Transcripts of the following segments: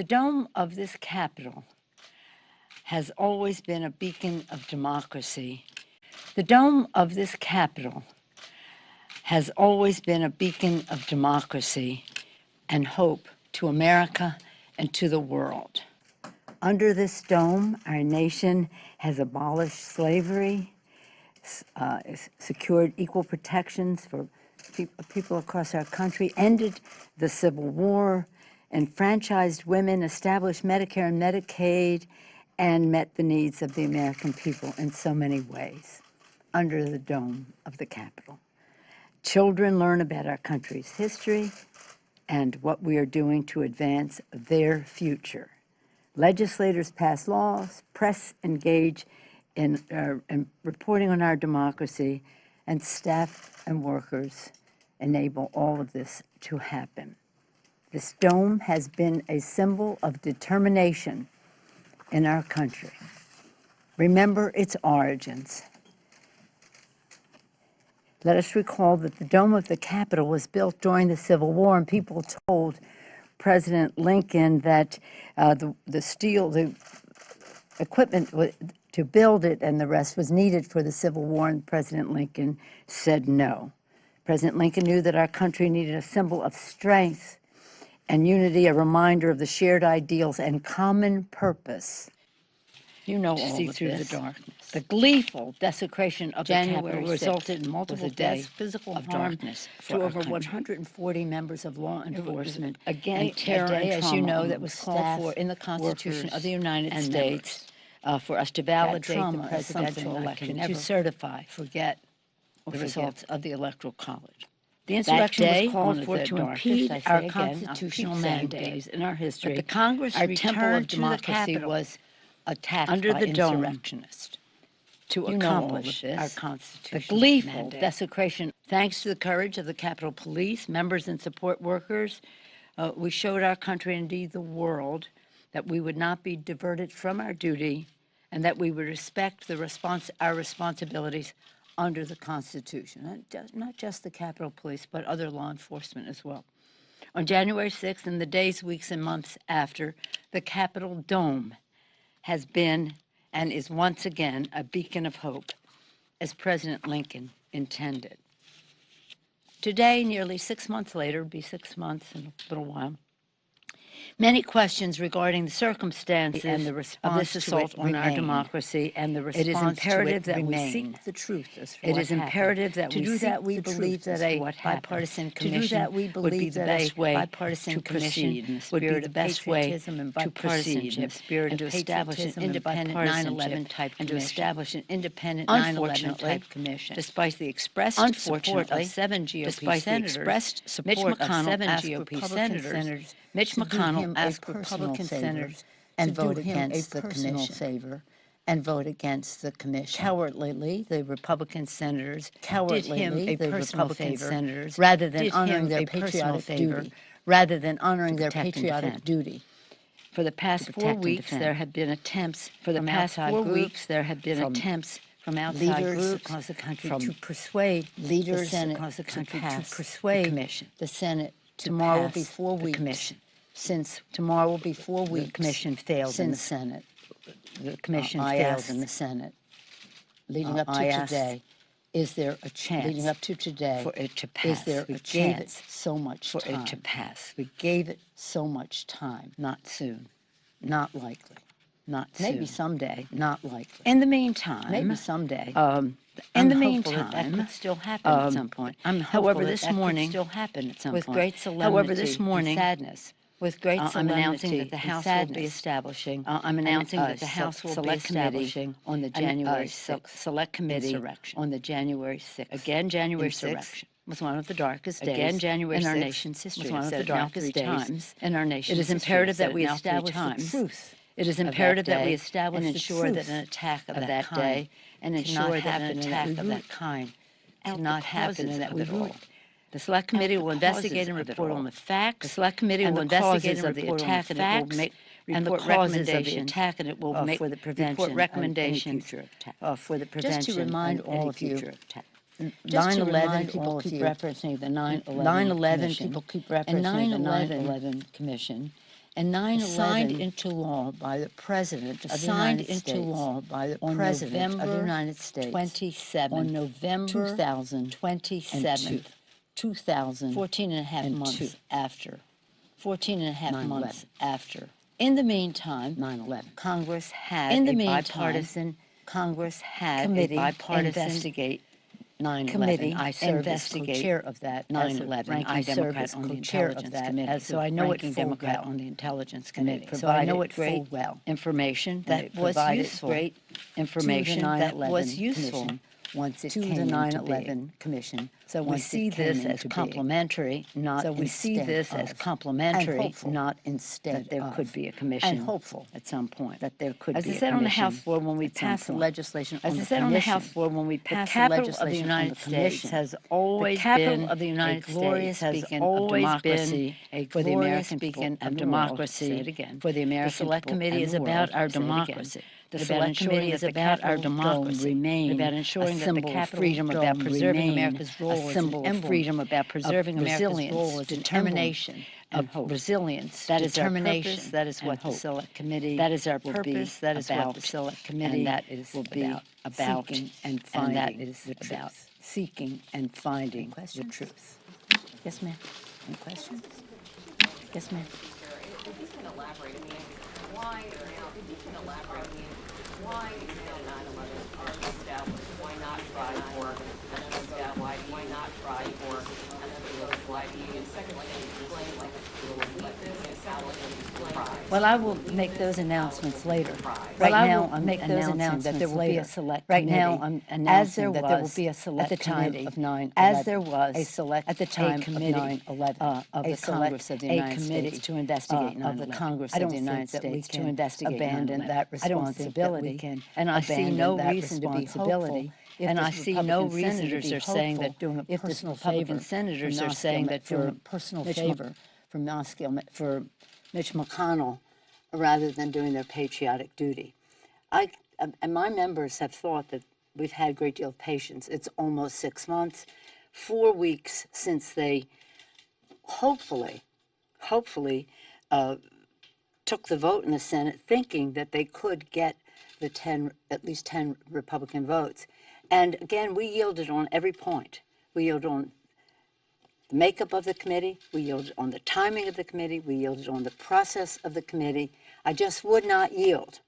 The dome of this Capitol has always been a beacon of democracy. The dome of this Capitol has always been a beacon of democracy and hope to America and to the world. Under this dome, our nation has abolished slavery, secured equal protections for people across our country, ended the Civil War, enfranchised women, established Medicare and Medicaid, and met the needs of the American people in so many ways under the dome of the Capitol. Children learn about our country's history and what we are doing to advance their future. Legislators pass laws, press engage in reporting on our democracy, and staff and workers enable all of this to happen. This dome has been a symbol of determination in our country. Remember its origins. Let us recall that the dome of the Capitol was built during the Civil War, and people told President Lincoln that the equipment to build it and the rest was needed for the Civil War, and President Lincoln said no. President Lincoln knew that our country needed a symbol of strength and unity, a reminder of the shared ideals and common purpose. You know all of through this. the darkness. The gleeful desecration of January the Capitol 6th resulted in multiple was a day deaths, physical of harm darkness for to our over country. 140 members of law enforcement, a day, terror and as you trauma know, that among was called staff, for in the Constitution workers, of the United and States for us to That validate the trauma is presidential something I election, can to never certify forget the forgive. results of the Electoral College. The That insurrection day, was called one of for the to darkest, impede I say our again, constitutional I'll keep saying mandate. days in our history. But the Congress Our temple returned of to the democracy Capitol was attacked under by the dome insurrectionists to You know all of accomplish this. our The constitutional gleeful mandate. desecration. Thanks to the courage of the Capitol Police, members and support workers, we showed our country, indeed the world, that we would not be diverted from our duty and that we would respect our responsibilities under the Constitution. Not just the Capitol Police, but other law enforcement as well. On January 6th, in the days, weeks, and months after, the Capitol Dome has been and is once again a beacon of hope, as President Lincoln intended. Today, nearly 6 months later, it'll be 6 months in a little while, many questions regarding the circumstances and the of response this to assault it on our remain. democracy and the response It is imperative to it that we remain. seek the truth as for It what is happened. imperative that To we do seek that, we the believe truth that as to a what happened. bipartisan To do commission that, we would be believe the that best a way bipartisan to commission proceed in the would be spirit the of best way patriotism and to proceed in the bipartisanship, spirit and of to establish an patriotism and independent bipartisanship, 9/11 type and to commission. establish an independent 9/11 Unfortunately, type commission. despite the expressed support of 7 GOP despite the senators, expressed Mitch support of McConnell 7 asked GOP Republican senators, senators Mitch to do McConnell him a asked personal Republican favor senators and to do vote him against a the personal commission. favor and vote against the commission. Cowardly, The Republican senators did cowardly, him a the personal Republican favor senators rather than did honoring him their a personal patriotic favor duty, rather than honoring to their protect and patriotic defend. duty. For the past To 4 protect and weeks, defend. there have been attempts For the from past outside 4 groups, weeks, there have been from attempts from outside leaders groups across the country from to persuade leaders the Senate across the country to pass to persuade the commission. the Senate to Tomorrow will pass be 4 the weeks commission. since Tomorrow will be 4 the weeks commission failed in the since Senate. the commission I failed asked, in the Senate. leading up to I asked, today, is there a chance leading up to today, for it to pass? is there We a gave it chance so much for time? it to pass. We gave it so much time. Not soon. Not likely. Not Maybe soon. someday. Not likely. In the meantime, Maybe someday. in I'm the hopeful meantime, that could still happen at some point. I'm hopeful however, that this that morning, could still happen at some with point. great solemnity However, this morning, and sadness, with great I'm solemnity announcing that the and House will be sadness, establishing. I'm announcing that the se- House will be select committee establishing on the an, January se- 6th select committee insurrection. on the January 6th. Again, January 6th Insurrection was one of the darkest days Again, January in our 6th nation's history. was one I've of said the it now darkest 3 days times in our nation's It is history. imperative I've said that it we now 3 establish the times. truth. It is of imperative that we day establish and the ensure truth that an attack of that kind day and ensure cannot that an happen and attack that of we that kind out cannot the happen causes and that of we it root. all. The Select Committee Out will the investigate causes and of it report all. on the facts. The Select Committee and will the investigate causes and of the report on attack, the and it will facts make and the report causes of the recommendations attack, and it will make for the prevention report of recommendations any future attack. For the Just prevention to remind of all any of you, future attack. 9/11 people all keep of you, referencing the 9/11 9/11 Commission, people keep and referencing the 9/11 9/11 Commission, and 9/11 signed into law by the President of the signed United into States law by the on President of the November United States 27th, on November 2027, 2000, 14 and a half and months two. after. 14 and a half 9/11. months after. In the meantime, 9/11. Congress had In the a meantime, bipartisan Congress had committee a bipartisan investigate 9/11. committee I served as investigate co-chair of that as a 9/11. ranking I served Democrat as on the co-chair of Intelligence that Committee. as So a I know it ranking full Democrat well. on the Intelligence And Committee. it So I know provided it great full well. information And that it was provided useful. great Information to the that 9/11 was useful Commission once it to came the into 9/11 being. Commission. So we Once see it came this as into being. complementary, not So we see instead this as of, complementary, and hopeful not instead that there of, could be a commission and hopeful at some point. that there could As be I a said on the House commission floor when we at some passed the point. legislation As on I the said on the commission, House floor when we passed the capital legislation of the on United the States commission, has always the capital been of the United a glorious States has beacon always of democracy been a for the glorious American beacon people of and democracy. democracy Say it again. for the American Select people Committee and is the about world. our Say it again. democracy. The It's Select Committee is about our democracy, remain about ensuring that the symbol of Capitol freedom, Dome about preserving remain America's a role as an symbol of emblem freedom, about preserving of America's resilience, role as an determination, emblem and of hope. resilience, That is our determination, purpose. That is and what the hope. Select Committee That is our will purpose. be That is what the about, Select Committee and that is will be about, seeking and and that finding is the about truth. Seeking and finding the questions? truth. Yes, ma'am. Any questions? Yes, ma'am. If you can elaborate, I mean, why now, if you can elaborate, I mean, why now 9/11 are established? Why not try for another vote? Why not try for another vote? Why do you, and secondly, explain like this, establish and explain. Well, I will make those announcements later. Well, I now, will I'm make those announcing that there will announcements be a later. select Right committee. now, I'm as announcing there that there will was be a select at the time committee, of 9/11, as there was a select at the time of committee 9/11 of a the select Congress of the United committee States to investigate of the 9/11. Congress I of don't the United think that we States can to investigate abandon 9/11. that I don't think that we responsibility, can and I see abandon no that reason to be hopeful. responsibility. If And the I see no Republican reason to senators be are saying that hopeful doing a if the personal Republican favor senators for are saying that doing a for personal Mitch favor for Mitch McConnell rather than doing their patriotic duty. And my members have thought that we've had a great deal of patience. It's almost 6 months, 4 weeks since they hopefully took the vote in the Senate, thinking that they could get the at least 10 Republican votes. And again, we yielded on every point. We yielded on the makeup of the committee, we yielded on the timing of the committee, we yielded on the process of the committee. I just would not yield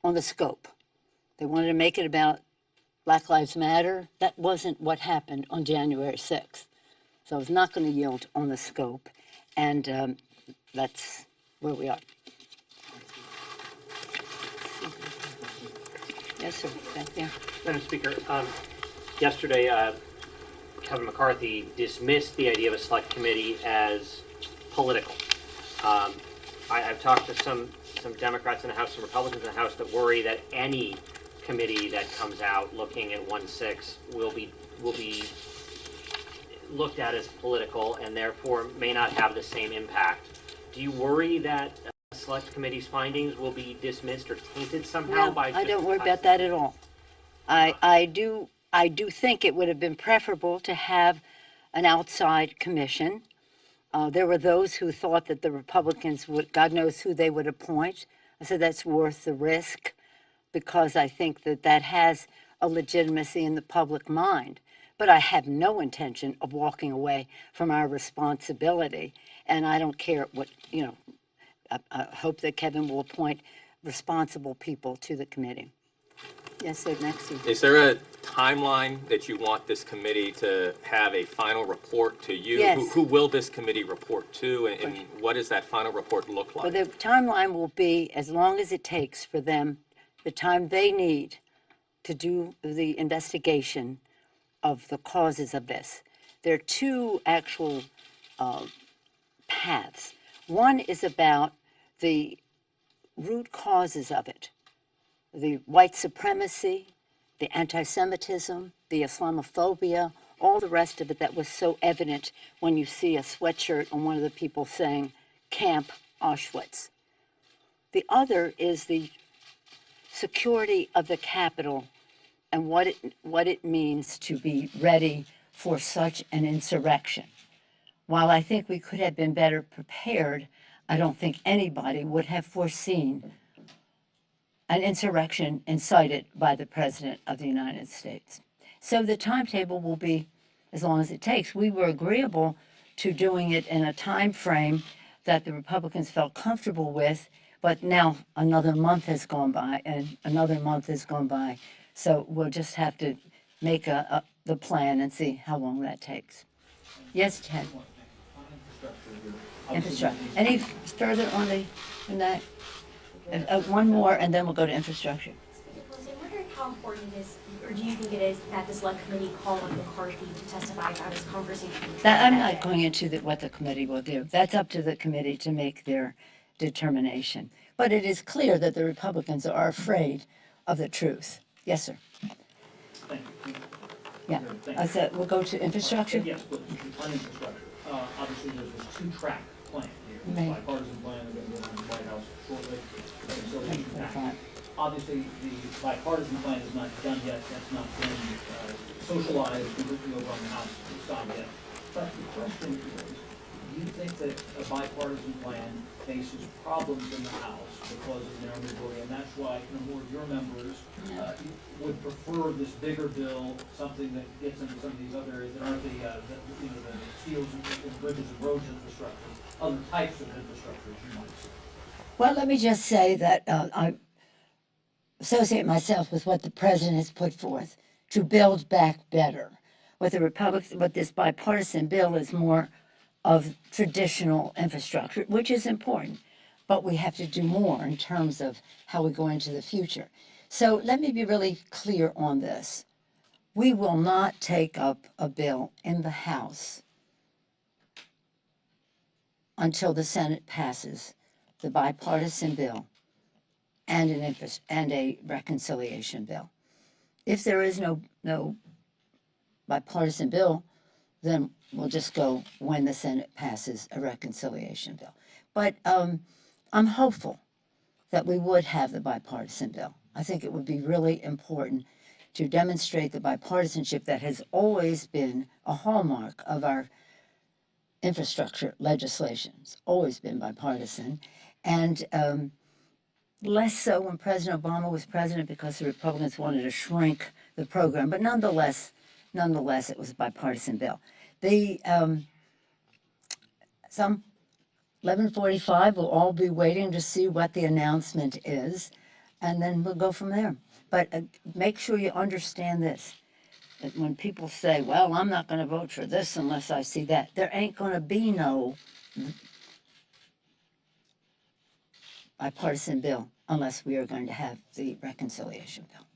on the scope. They wanted to make it about Black Lives Matter. That wasn't what happened on January 6th. So I was not going to yield on the scope, and that's where we are. Yes, sir. Thank you. Madam Speaker, yesterday Kevin McCarthy dismissed the idea of a select committee as political. I've talked to some Democrats in the House, some Republicans in the House that worry that any committee that comes out looking at 1/6 will be looked at as political and therefore may not have the same impact. Do you worry that select committee's findings will be dismissed or tainted somehow No, by? I don't worry about that at all. I do think it would have been preferable to have an outside commission. There were those who thought that the Republicans would, God knows who they would appoint. I said that's worth the risk because I think that has a legitimacy in the public mind. But I have no intention of walking away from our responsibility. And I don't care what, I hope that Kevin will appoint responsible people to the committee. Yes, sir, next. Is there a timeline that you want this committee to have a final report to you? Yes. Who will this committee report to, and what does that final report look like? Well, the timeline will be as long as it takes for them, the time they need to do the investigation of the causes of this. There are two actual paths. One is about the root causes of it, the white supremacy, the anti-Semitism, the Islamophobia, all the rest of it that was so evident when you see a sweatshirt on one of the people saying Camp Auschwitz. The other is the security of the Capitol and what it means to be ready for such an insurrection. While I think we could have been better prepared, I don't think anybody would have foreseen an insurrection incited by the President of the United States. So the timetable will be as long as it takes. We were agreeable to doing it in a time frame that the Republicans felt comfortable with, but now another month has gone by and another month has gone by. So we'll just have to make the plan and see how long that takes. Yes, Ted? Infrastructure. Any further on that? One more, and then we'll go to infrastructure. Pelosi, I'm wondering how important it is, or do you think it is, that the select committee call on McCarthy to testify about his conversation with Trump I'm that not day? going into what the committee will do. That's up to the committee to make their determination. But it is clear that the Republicans are afraid of the truth. Yes, sir. Thank you. Yeah. Thank I you. said, we'll go to infrastructure. Yes, please, on infrastructure. Obviously, there's this two-track plan here, this Right. bipartisan plan, we're going to go on the White House shortly, reconciliation That's pact. right. Obviously, the bipartisan plan is not done yet, that's not been socialized completely over on the House side yet. But the question is, do you think that a bipartisan plan faces problems in the House because of their majority, and that's why more of your members would prefer this bigger bill, something that gets into some of these other areas that aren't the steels and bridges and roads infrastructure, other types of infrastructure, as you might say. Well, let me just say that I associate myself with what the president has put forth to build back better. What this bipartisan bill is more of traditional infrastructure, which is important, but we have to do more in terms of how we go into the future. So let me be really clear on this. We will not take up a bill in the House until the Senate passes the bipartisan bill and a reconciliation bill. If there is no bipartisan bill, then we'll just go when the Senate passes a reconciliation bill. But I'm hopeful that we would have the bipartisan bill. I think it would be really important to demonstrate the bipartisanship that has always been a hallmark of our infrastructure legislation. It's always been bipartisan. And less so when President Obama was president because the Republicans wanted to shrink the program. But nonetheless, it was a bipartisan bill. Some 11:45, we'll all be waiting to see what the announcement is, and then we'll go from there. But make sure you understand this. That when people say, well, I'm not going to vote for this unless I see that, there ain't going to be no bipartisan bill unless we are going to have the reconciliation bill.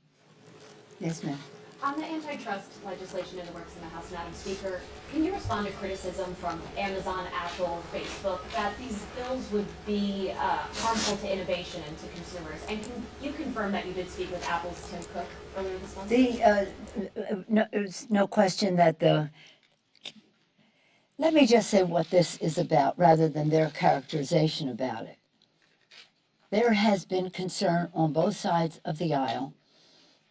Yes, ma'am. On the antitrust legislation in the works in the House, Madam Speaker, can you respond to criticism from Amazon, Apple, Facebook that these bills would be harmful to innovation and to consumers? And can you confirm that you did speak with Apple's Tim Cook earlier this month? There's no question that let me just say what this is about rather than their characterization about it. There has been concern on both sides of the aisle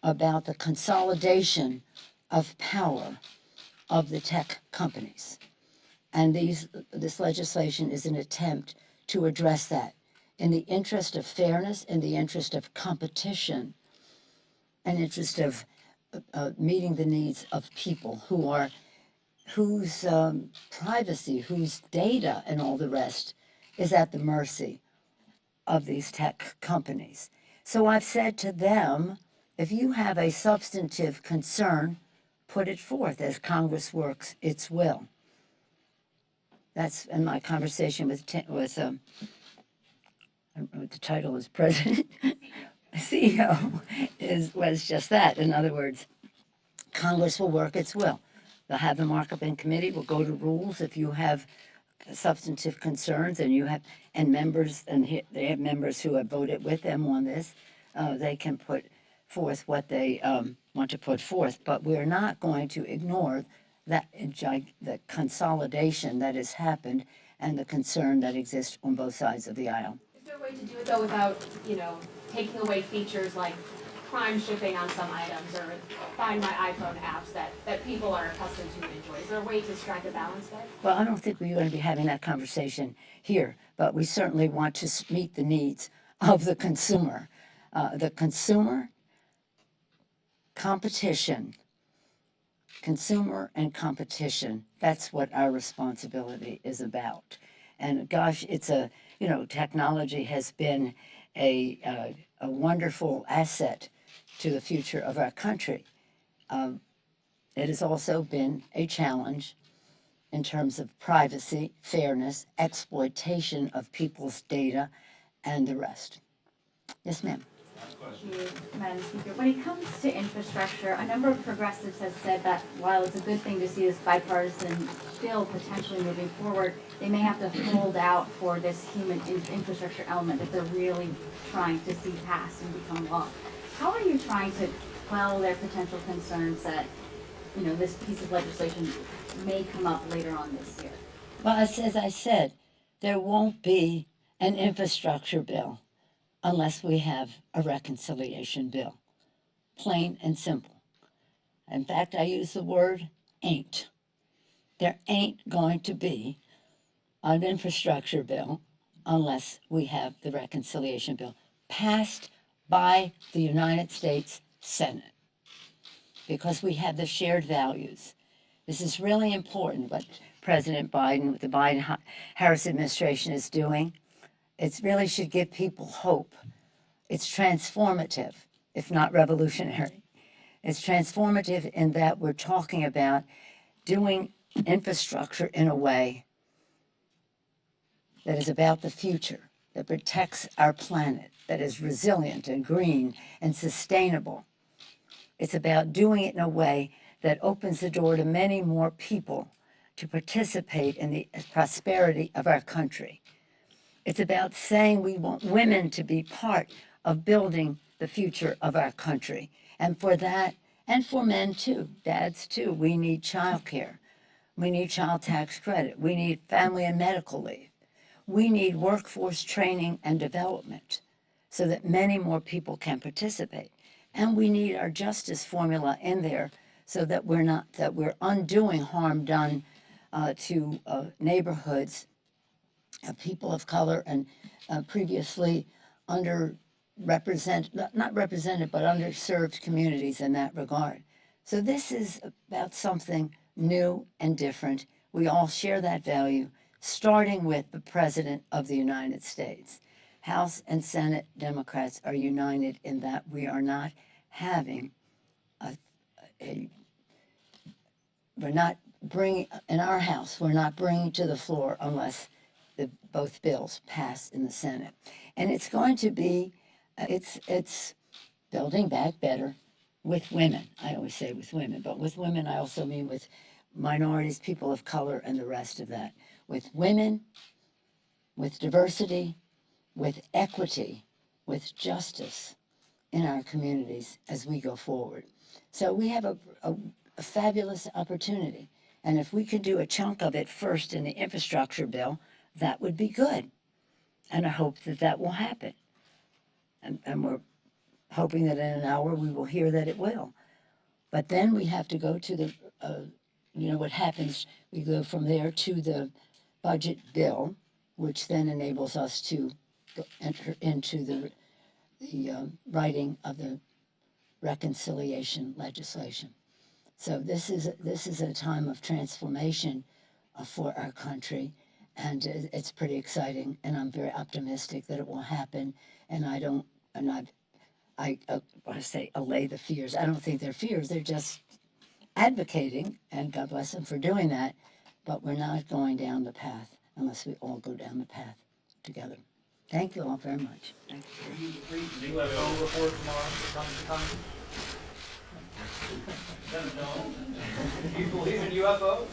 about the consolidation of power of the tech companies. And this legislation is an attempt to address that in the interest of fairness, in the interest of competition, and interest of meeting the needs of people whose privacy, whose data and all the rest is at the mercy of these tech companies. So I've said to them, if you have a substantive concern, put it forth as Congress works its will. That's in my conversation with I don't know what the title is, President, CEO, was just that. In other words, Congress will work its will. They'll have the markup in committee, we'll go to rules if you have substantive concerns and members, and they have members who have voted with them on this, they can put forth what they want to put forth. But we're not going to ignore the consolidation that has happened and the concern that exists on both sides of the aisle. Is there a way to do it though without, taking away features like prime shipping on some items or Find My iPhone apps that people are accustomed to and enjoy? Is there a way to strike a balance there? Well, I don't think we're going to be having that conversation here, but we certainly want to meet the needs of the consumer. The consumer, competition, consumer and competition, that's what our responsibility is about. And gosh, technology has been a wonderful asset to the future of our country. It has also been a challenge in terms of privacy, fairness, exploitation of people's data, and the rest. Yes, ma'am. Thank you, Madam Speaker. When it comes to infrastructure, a number of progressives have said that while it's a good thing to see this bipartisan bill potentially moving forward, they may have to hold out for this human infrastructure element that they're really trying to see passed and become law. How are you trying to quell their potential concerns that, this piece of legislation may come up later on this year? Well, as I said, there won't be an infrastructure bill unless we have a reconciliation bill. Plain and simple. In fact, I use the word ain't. There ain't going to be an infrastructure bill unless we have the reconciliation bill passed by the United States Senate, because we have the shared values. This is really important what President Biden, what the Biden-Harris administration is doing. It really should give people hope. It's transformative, if not revolutionary. It's transformative in that we're talking about doing infrastructure in a way that is about the future, that protects our planet, that is resilient and green and sustainable. It's about doing it in a way that opens the door to many more people to participate in the prosperity of our country. It's about saying we want women to be part of building the future of our country. And for that, and for men too, dads too, we need child care. We need child tax credit. We need family and medical leave. We need workforce training and development so that many more people can participate. And we need our justice formula in there so that we're undoing harm done to neighborhoods, people of color, and previously not represented, but underserved communities in that regard. So this is about something new and different. We all share that value, starting with the President of the United States. House and Senate Democrats are united in that we are not having we're not bringing, in our House, we're not bringing to the floor unless both bills pass in the Senate. And it's going to be, it's building back better with women. I always say with women, but with women I also mean with minorities, people of color, and the rest of that. With women, with diversity, with equity, with justice in our communities as we go forward. So we have a fabulous opportunity. And if we could do a chunk of it first in the infrastructure bill, that would be good. And I hope that that will happen. And we're hoping that in an hour we will hear that it will. But then we have to go to the, what happens, we go from there to the budget bill, which then enables us to enter into the writing of the reconciliation legislation. So this is a time of transformation for our country, and it's pretty exciting, and I'm very optimistic that it will happen. And I want to say allay the fears. I don't think they're fears, they're just advocating, and God bless them for doing that, but we're not going down the path unless we all go down the path together. Thank you all very much. Thank you. Will you read the UFO report tomorrow that comes to Congress? No. Do you believe in UFOs?